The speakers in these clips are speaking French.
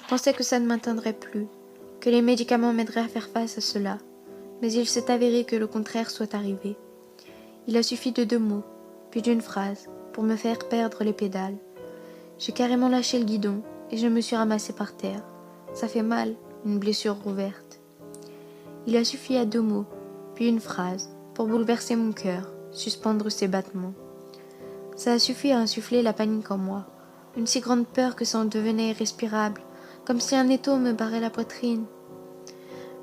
pensais que ça ne m'atteindrait plus, que les médicaments m'aideraient à faire face à cela, mais il s'est avéré que le contraire soit arrivé. Il a suffi de 2 mots, puis d'une phrase, pour me faire perdre les pédales. J'ai carrément lâché le guidon et je me suis ramassée par terre. Ça fait mal, une blessure rouverte. Il a suffi à 2 mots, puis une phrase, pour bouleverser mon cœur, suspendre ses battements. Ça a suffi à insuffler la panique en moi, une si grande peur que ça en devenait irrespirable, comme si un étau me barrait la poitrine.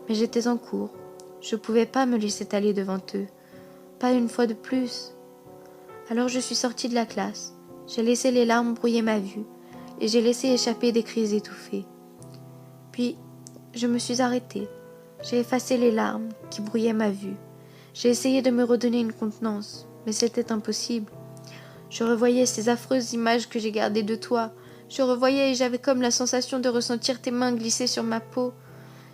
Mais j'étais en cours, je pouvais pas me laisser aller devant eux, pas une fois de plus. Alors je suis sortie de la classe, j'ai laissé les larmes brouiller ma vue, et j'ai laissé échapper des cris étouffés. Puis, je me suis arrêtée, j'ai effacé les larmes qui brouillaient ma vue. J'ai essayé de me redonner une contenance, mais c'était impossible. Je revoyais ces affreuses images que j'ai gardées de toi. Je revoyais et j'avais comme la sensation de ressentir tes mains glisser sur ma peau.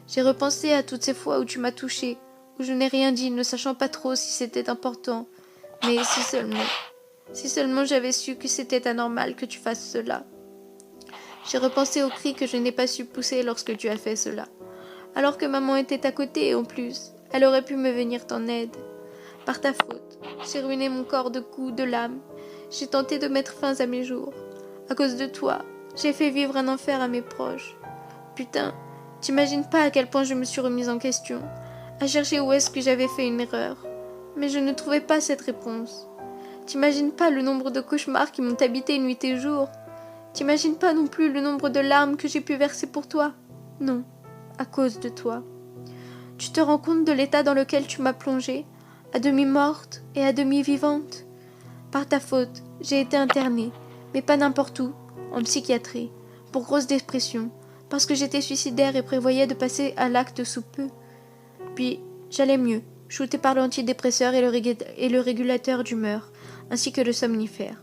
J'ai repensé à toutes ces fois où tu m'as touchée, où je n'ai rien dit, ne sachant pas trop si c'était important. Mais si seulement j'avais su que c'était anormal que tu fasses cela. J'ai repensé aux cris que je n'ai pas su pousser lorsque tu as fait cela. Alors que maman était à côté et en plus, elle aurait pu me venir en aide. Par ta faute, j'ai ruiné mon corps de coups, de lames. J'ai tenté de mettre fin à mes jours. À cause de toi, j'ai fait vivre un enfer à mes proches. Putain, t'imagines pas à quel point je me suis remise en question, à chercher où est-ce que j'avais fait une erreur. Mais je ne trouvais pas cette réponse. T'imagines pas le nombre de cauchemars qui m'ont habité nuit et jour. T'imagines pas non plus le nombre de larmes que j'ai pu verser pour toi. Non, à cause de toi. Tu te rends compte de l'état dans lequel tu m'as plongée, à demi morte et à demi vivante? Par ta faute, j'ai été internée, mais pas n'importe où, en psychiatrie, pour grosse dépression, parce que j'étais suicidaire et prévoyais de passer à l'acte sous peu. Puis, j'allais mieux, shootée par l'antidépresseur et le régulateur d'humeur, ainsi que le somnifère.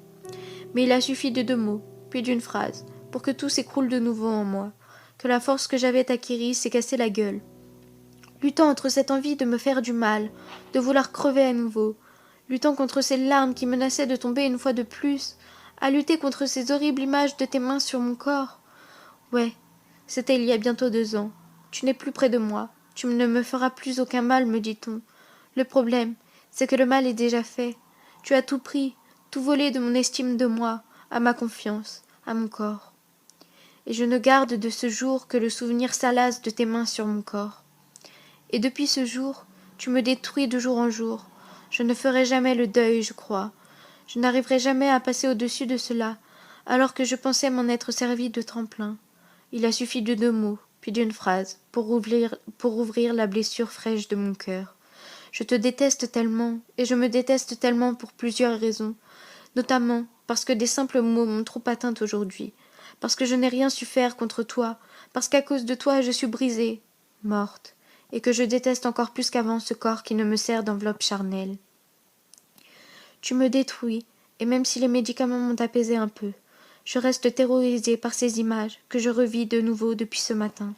Mais il a suffi de 2 mots, puis d'une phrase, pour que tout s'écroule de nouveau en moi, que la force que j'avais acquérie s'est cassée la gueule. Luttant entre cette envie de me faire du mal, de vouloir crever à nouveau, luttant contre ces larmes qui menaçaient de tomber une fois de plus, à lutter contre ces horribles images de tes mains sur mon corps. Ouais, c'était il y a bientôt 2 ans. Tu n'es plus près de moi. Tu ne me feras plus aucun mal, me dit-on. Le problème, c'est que le mal est déjà fait. Tu as tout pris, tout volé de mon estime de moi, à ma confiance, à mon corps. Et je ne garde de ce jour que le souvenir salace de tes mains sur mon corps. Et depuis ce jour, tu me détruis de jour en jour. Je ne ferai jamais le deuil, je crois. Je n'arriverai jamais à passer au-dessus de cela, alors que je pensais m'en être servi de tremplin. Il a suffi de 2 mots, puis d'une phrase, pour ouvrir la blessure fraîche de mon cœur. Je te déteste tellement, et je me déteste tellement pour plusieurs raisons, notamment parce que des simples mots m'ont trop atteinte aujourd'hui, parce que je n'ai rien su faire contre toi, parce qu'à cause de toi je suis brisée, morte, et que je déteste encore plus qu'avant ce corps qui ne me sert d'enveloppe charnelle. Tu me détruis, et même si les médicaments m'ont apaisé un peu, je reste terrorisée par ces images que je revis de nouveau depuis ce matin.